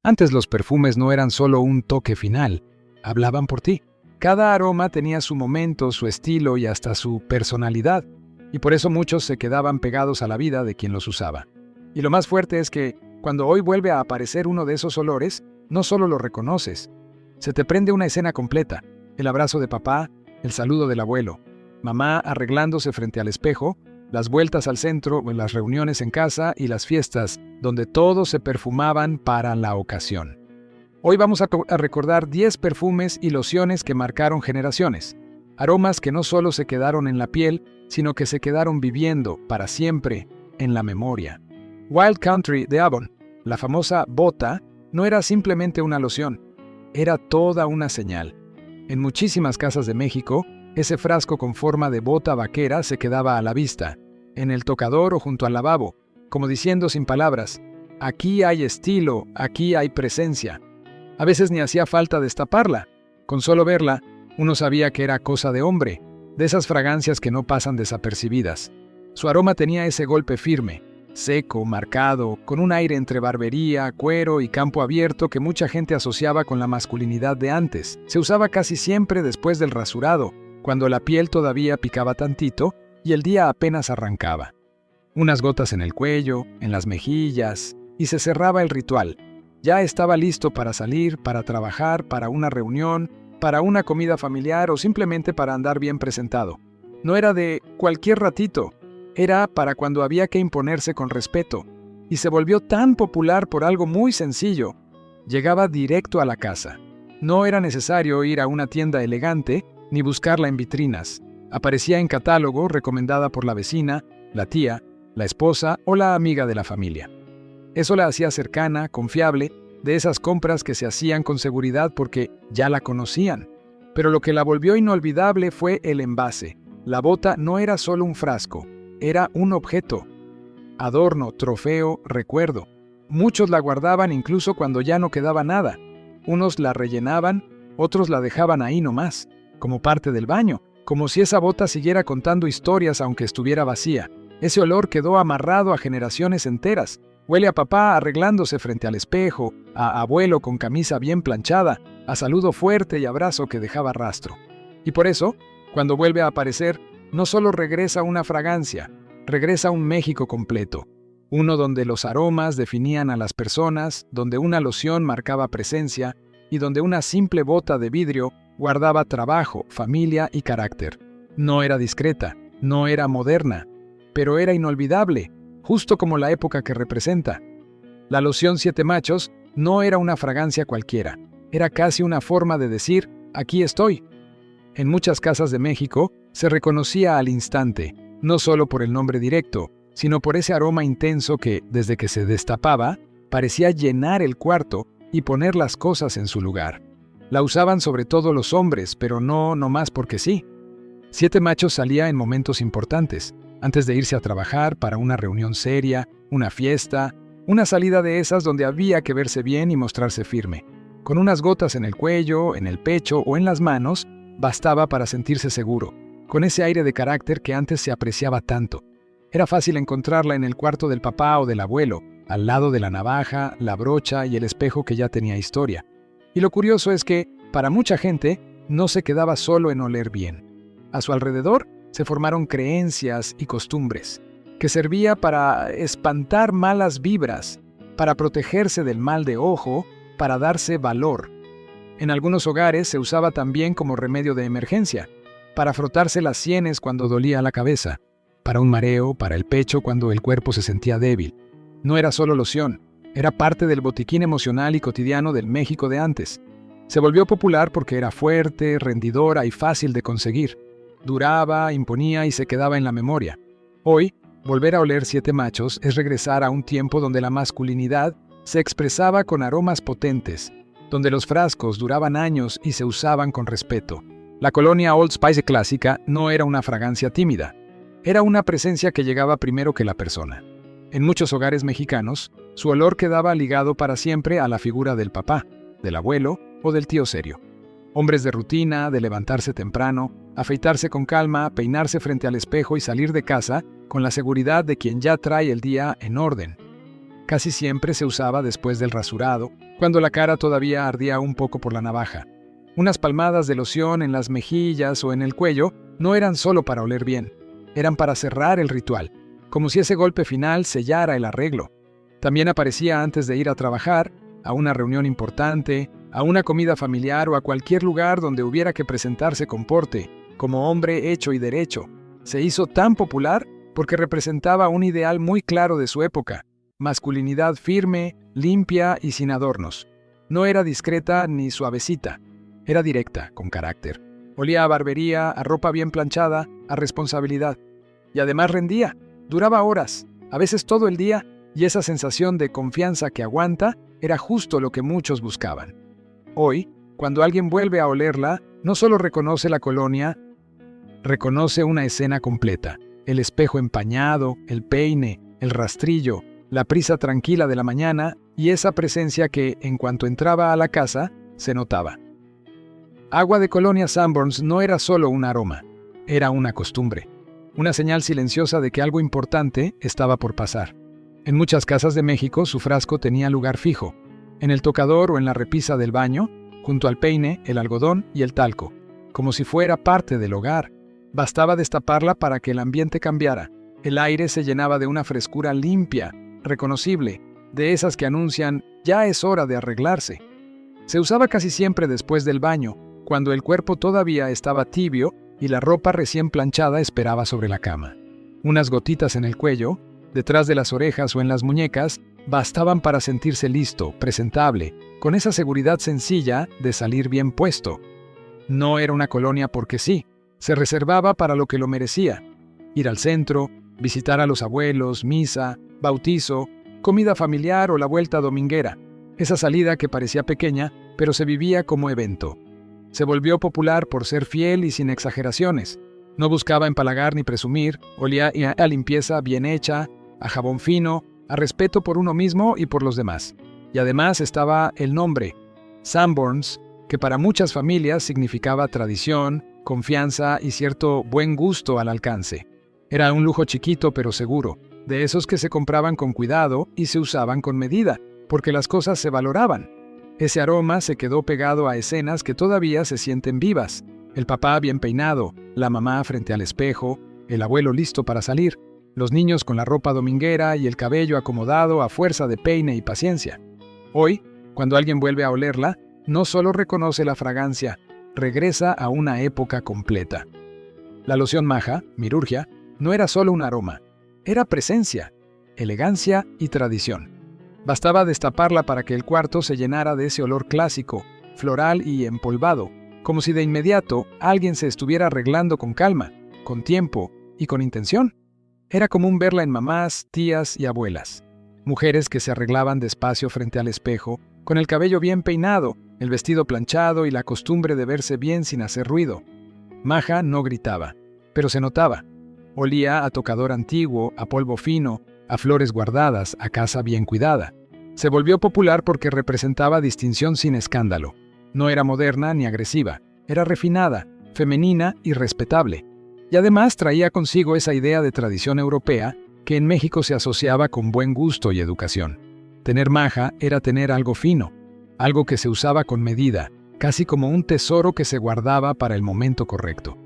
Antes los perfumes no eran solo un toque final, hablaban por ti. Cada aroma tenía su momento, su estilo y hasta su personalidad, y por eso muchos se quedaban pegados a la vida de quien los usaba. Y lo más fuerte es que, cuando hoy vuelve a aparecer uno de esos olores, no solo lo reconoces, se te prende una escena completa: el abrazo de papá, el saludo del abuelo, mamá arreglándose frente al espejo, las vueltas al centro, las reuniones en casa y las fiestas, donde todos se perfumaban para la ocasión. Hoy vamos a recordar 10 perfumes y lociones que marcaron generaciones. Aromas que no solo se quedaron en la piel, sino que se quedaron viviendo para siempre en la memoria. Wild Country de Avon, la famosa bota, no era simplemente una loción, era toda una señal. En muchísimas casas de México, ese frasco con forma de bota vaquera se quedaba a la vista, en el tocador o junto al lavabo, como diciendo sin palabras: aquí hay estilo, aquí hay presencia. A veces ni hacía falta destaparla. Con solo verla, uno sabía que era cosa de hombre, de esas fragancias que no pasan desapercibidas. Su aroma tenía ese golpe firme, seco, marcado, con un aire entre barbería, cuero y campo abierto que mucha gente asociaba con la masculinidad de antes. Se usaba casi siempre después del rasurado, cuando la piel todavía picaba tantito y el día apenas arrancaba. Unas gotas en el cuello, en las mejillas, y se cerraba el ritual. Ya estaba listo para salir, para trabajar, para una reunión, para una comida familiar o simplemente para andar bien presentado. No era de cualquier ratito, era para cuando había que imponerse con respeto, y se volvió tan popular por algo muy sencillo: llegaba directo a la casa. No era necesario ir a una tienda elegante ni buscarla en vitrinas. Aparecía en catálogo, recomendada por la vecina, la tía, la esposa o la amiga de la familia. Eso la hacía cercana, confiable, de esas compras que se hacían con seguridad porque ya la conocían. Pero lo que la volvió inolvidable fue el envase. La bota no era solo un frasco, era un objeto. Adorno, trofeo, recuerdo. Muchos la guardaban incluso cuando ya no quedaba nada. Unos la rellenaban, otros la dejaban ahí nomás, como parte del baño, como si esa bota siguiera contando historias aunque estuviera vacía. Ese olor quedó amarrado a generaciones enteras. Huele a papá arreglándose frente al espejo, a abuelo con camisa bien planchada, a saludo fuerte y abrazo que dejaba rastro. Y por eso, cuando vuelve a aparecer, no solo regresa una fragancia, regresa un México completo. Uno donde los aromas definían a las personas, donde una loción marcaba presencia y donde una simple bota de vidrio guardaba trabajo, familia y carácter. No era discreta, no era moderna, pero era inolvidable, justo como la época que representa. La loción Siete Machos no era una fragancia cualquiera, era casi una forma de decir: aquí estoy. En muchas casas de México se reconocía al instante, no solo por el nombre directo, sino por ese aroma intenso que, desde que se destapaba, parecía llenar el cuarto y poner las cosas en su lugar. La usaban sobre todo los hombres, pero no nomás porque sí. Siete Machos salía en momentos importantes, antes de irse a trabajar, para una reunión seria, una fiesta, una salida de esas donde había que verse bien y mostrarse firme. Con unas gotas en el cuello, en el pecho o en las manos, bastaba para sentirse seguro, con ese aire de carácter que antes se apreciaba tanto. Era fácil encontrarla en el cuarto del papá o del abuelo, al lado de la navaja, la brocha y el espejo que ya tenía historia. Y lo curioso es que, para mucha gente, no se quedaba solo en oler bien. A su alrededor se formaron creencias y costumbres, que servía para espantar malas vibras, para protegerse del mal de ojo, para darse valor. En algunos hogares se usaba también como remedio de emergencia, para frotarse las sienes cuando dolía la cabeza, para un mareo, para el pecho cuando el cuerpo se sentía débil. No era solo loción, era parte del botiquín emocional y cotidiano del México de antes. Se volvió popular porque era fuerte, rendidora y fácil de conseguir. Duraba, imponía y se quedaba en la memoria. Hoy, volver a oler Siete Machos es regresar a un tiempo donde la masculinidad se expresaba con aromas potentes, donde los frascos duraban años y se usaban con respeto. La colonia Old Spice clásica no era una fragancia tímida, era una presencia que llegaba primero que la persona. En muchos hogares mexicanos, su olor quedaba ligado para siempre a la figura del papá, del abuelo o del tío serio. Hombres de rutina, de levantarse temprano, afeitarse con calma, peinarse frente al espejo y salir de casa con la seguridad de quien ya trae el día en orden. Casi siempre se usaba después del rasurado cuando la cara todavía ardía un poco por la navaja. Unas palmadas de loción en las mejillas o en el cuello no eran solo para oler bien, eran para cerrar el ritual, como si ese golpe final sellara el arreglo. También aparecía antes de ir a trabajar, a una reunión importante, a una comida familiar o a cualquier lugar donde hubiera que presentarse con porte, como hombre hecho y derecho. Se hizo tan popular porque representaba un ideal muy claro de su época: masculinidad firme, limpia y sin adornos. No era discreta ni suavecita, era directa, con carácter. Olía a barbería, a ropa bien planchada, a responsabilidad. Y además rendía, duraba horas, a veces todo el día, y esa sensación de confianza que aguanta era justo lo que muchos buscaban. Hoy, cuando alguien vuelve a olerla, no solo reconoce la colonia, reconoce una escena completa: el espejo empañado, el peine, el rastrillo, la prisa tranquila de la mañana y esa presencia que, en cuanto entraba a la casa, se notaba. Agua de Colonia Sanborns no era solo un aroma, era una costumbre, una señal silenciosa de que algo importante estaba por pasar. En muchas casas de México su frasco tenía lugar fijo, en el tocador o en la repisa del baño, junto al peine, el algodón y el talco, como si fuera parte del hogar. Bastaba destaparla para que el ambiente cambiara. El aire se llenaba de una frescura limpia, reconocible, de esas que anuncian «ya es hora de arreglarse». Se usaba casi siempre después del baño, cuando el cuerpo todavía estaba tibio y la ropa recién planchada esperaba sobre la cama. Unas gotitas en el cuello, detrás de las orejas o en las muñecas, bastaban para sentirse listo, presentable, con esa seguridad sencilla de salir bien puesto. No era una colonia porque sí, se reservaba para lo que lo merecía: ir al centro, visitar a los abuelos, misa, bautizo, comida familiar o la vuelta dominguera. Esa salida que parecía pequeña, pero se vivía como evento. Se volvió popular por ser fiel y sin exageraciones. No buscaba empalagar ni presumir, olía a limpieza bien hecha, a jabón fino, a respeto por uno mismo y por los demás. Y además estaba el nombre, Sanborns, que para muchas familias significaba tradición, confianza y cierto buen gusto al alcance. Era un lujo chiquito pero seguro, de esos que se compraban con cuidado y se usaban con medida, porque las cosas se valoraban. Ese aroma se quedó pegado a escenas que todavía se sienten vivas: el papá bien peinado, la mamá frente al espejo, el abuelo listo para salir, los niños con la ropa dominguera y el cabello acomodado a fuerza de peine y paciencia. Hoy, cuando alguien vuelve a olerla, no solo reconoce la fragancia, regresa a una época completa. La loción Maja, Mirurgia, no era solo un aroma, era presencia, elegancia y tradición. Bastaba destaparla para que el cuarto se llenara de ese olor clásico, floral y empolvado, como si de inmediato alguien se estuviera arreglando con calma, con tiempo y con intención. Era común verla en mamás, tías y abuelas. Mujeres que se arreglaban despacio frente al espejo, con el cabello bien peinado, el vestido planchado y la costumbre de verse bien sin hacer ruido. Maja no gritaba, pero se notaba. Olía a tocador antiguo, a polvo fino, a flores guardadas, a casa bien cuidada. Se volvió popular porque representaba distinción sin escándalo. No era moderna ni agresiva, era refinada, femenina y respetable. Y además traía consigo esa idea de tradición europea que en México se asociaba con buen gusto y educación. Tener Maja era tener algo fino, algo que se usaba con medida, casi como un tesoro que se guardaba para el momento correcto.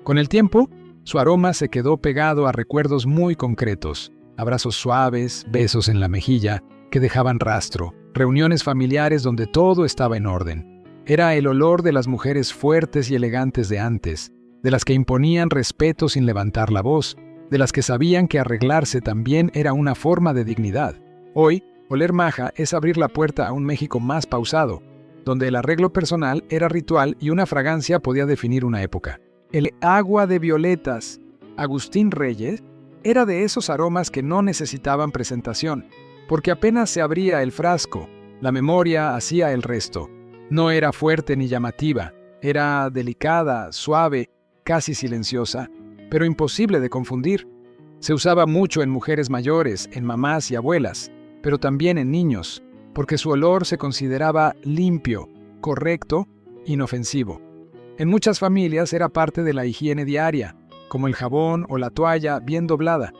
Con el tiempo, su aroma se quedó pegado a recuerdos muy concretos: abrazos suaves, besos en la mejilla, que dejaban rastro, reuniones familiares donde todo estaba en orden. Era el olor de las mujeres fuertes y elegantes de antes, de las que imponían respeto sin levantar la voz, de las que sabían que arreglarse también era una forma de dignidad. Hoy, oler Maja es abrir la puerta a un México más pausado, donde el arreglo personal era ritual y una fragancia podía definir una época. El agua de violetas, Agustín Reyes, era de esos aromas que no necesitaban presentación, porque apenas se abría el frasco, la memoria hacía el resto. No era fuerte ni llamativa, era delicada, suave, casi silenciosa, pero imposible de confundir. Se usaba mucho en mujeres mayores, en mamás y abuelas, pero también en niños, porque su olor se consideraba limpio, correcto, inofensivo. En muchas familias era parte de la higiene diaria, como el jabón o la toalla bien doblada,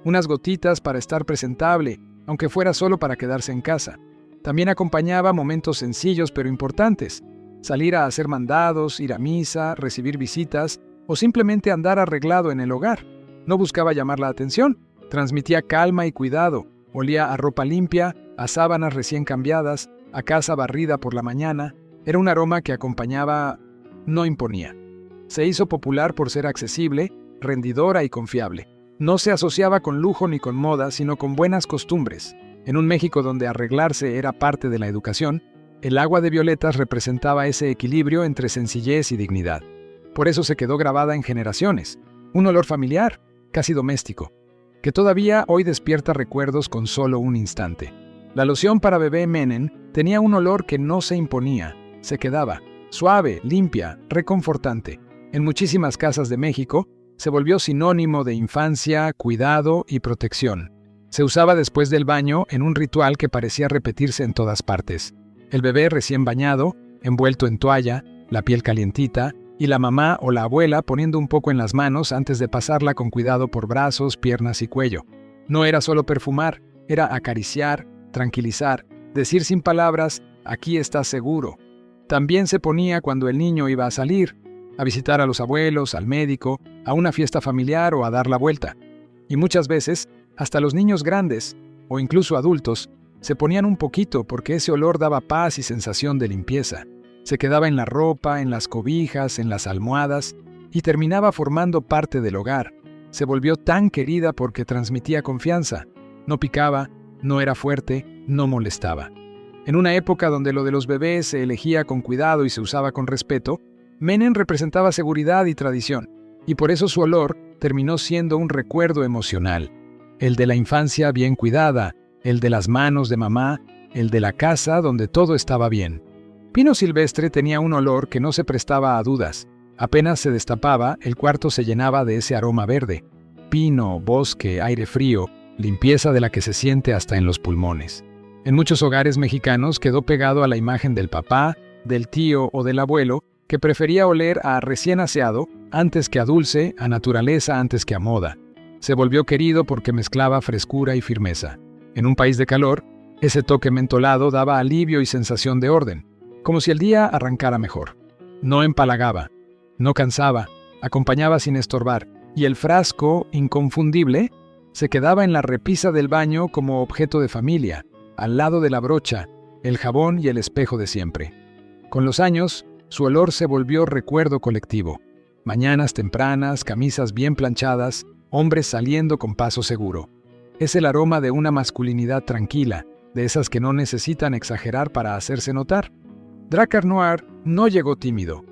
unas gotitas para estar presentable, aunque fuera solo para quedarse en casa. También acompañaba momentos sencillos pero importantes. Salir a hacer mandados, ir a misa, recibir visitas o simplemente andar arreglado en el hogar. No buscaba llamar la atención, transmitía calma y cuidado, olía a ropa limpia, a sábanas recién cambiadas, a casa barrida por la mañana. Era un aroma que acompañaba, no imponía. Se hizo popular por ser accesible, rendidora y confiable. No se asociaba con lujo ni con moda, sino con buenas costumbres. En un México donde arreglarse era parte de la educación, el agua de violetas representaba ese equilibrio entre sencillez y dignidad. Por eso se quedó grabada en generaciones. Un olor familiar, casi doméstico, que todavía hoy despierta recuerdos con solo un instante. La loción para bebé Mennen tenía un olor que no se imponía, se quedaba, suave, limpia, reconfortante. En muchísimas casas de México, se volvió sinónimo de infancia, cuidado y protección. Se usaba después del baño en un ritual que parecía repetirse en todas partes. El bebé recién bañado, envuelto en toalla, la piel calientita, y la mamá o la abuela poniendo un poco en las manos antes de pasarla con cuidado por brazos, piernas y cuello. No era solo perfumar, era acariciar, tranquilizar, decir sin palabras, aquí estás seguro. También se ponía cuando el niño iba a salir, a visitar a los abuelos, al médico, a una fiesta familiar o a dar la vuelta. Y muchas veces, hasta los niños grandes, o incluso adultos, se ponían un poquito porque ese olor daba paz y sensación de limpieza. Se quedaba en la ropa, en las cobijas, en las almohadas, y terminaba formando parte del hogar. Se volvió tan querida porque transmitía confianza. No picaba, no era fuerte, no molestaba. En una época donde lo de los bebés se elegía con cuidado y se usaba con respeto, Mennen representaba seguridad y tradición, y por eso su olor terminó siendo un recuerdo emocional. El de la infancia bien cuidada, el de las manos de mamá, el de la casa donde todo estaba bien. Pino silvestre tenía un olor que no se prestaba a dudas. Apenas se destapaba, el cuarto se llenaba de ese aroma verde. Pino, bosque, aire frío, limpieza de la que se siente hasta en los pulmones. En muchos hogares mexicanos quedó pegado a la imagen del papá, del tío o del abuelo, que prefería oler a recién aseado antes que a dulce, a naturaleza antes que a moda. Se volvió querido porque mezclaba frescura y firmeza. En un país de calor, ese toque mentolado daba alivio y sensación de orden, como si el día arrancara mejor. No empalagaba, no cansaba, acompañaba sin estorbar, y el frasco, inconfundible, se quedaba en la repisa del baño como objeto de familia, al lado de la brocha, el jabón y el espejo de siempre. Con los años, su olor se volvió recuerdo colectivo. Mañanas tempranas, camisas bien planchadas, hombres saliendo con paso seguro. Es el aroma de una masculinidad tranquila, de esas que no necesitan exagerar para hacerse notar. Drakkar Noir no llegó tímido,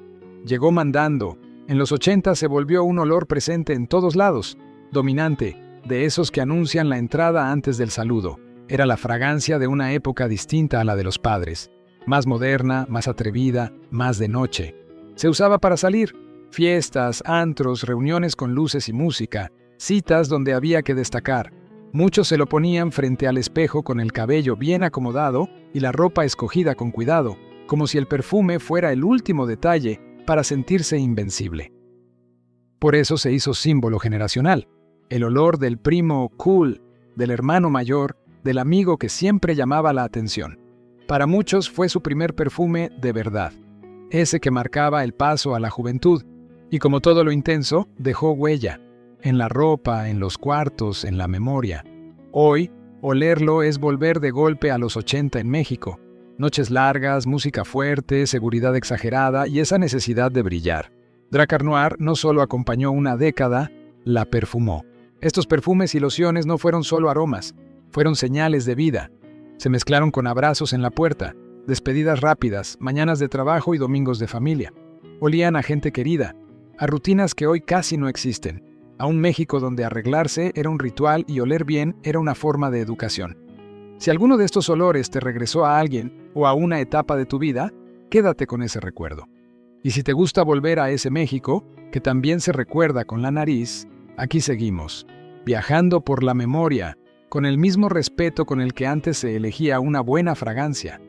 llegó mandando. En los 80 se volvió un olor presente en todos lados, dominante, de esos que anuncian la entrada antes del saludo. Era la fragancia de una época distinta a la de los padres, más moderna, más atrevida, más de noche. Se usaba para salir, fiestas, antros, reuniones con luces y música, citas donde había que destacar. Muchos se lo ponían frente al espejo con el cabello bien acomodado y la ropa escogida con cuidado, como si el perfume fuera el último detalle para sentirse invencible. Por eso se hizo símbolo generacional. El olor del primo cool, del hermano mayor, del amigo que siempre llamaba la atención. Para muchos fue su primer perfume de verdad, ese que marcaba el paso a la juventud, y como todo lo intenso, dejó huella, en la ropa, en los cuartos, en la memoria. Hoy, olerlo es volver de golpe a los 80 en México. Noches largas, música fuerte, seguridad exagerada y esa necesidad de brillar. Drakkar Noir no solo acompañó una década, la perfumó. Estos perfumes y lociones no fueron solo aromas, fueron señales de vida. Se mezclaron con abrazos en la puerta, despedidas rápidas, mañanas de trabajo y domingos de familia. Olían a gente querida, a rutinas que hoy casi no existen, a un México donde arreglarse era un ritual y oler bien era una forma de educación. Si alguno de estos olores te regresó a alguien o a una etapa de tu vida, quédate con ese recuerdo. Y si te gusta volver a ese México, que también se recuerda con la nariz, aquí seguimos, viajando por la memoria, con el mismo respeto con el que antes se elegía una buena fragancia.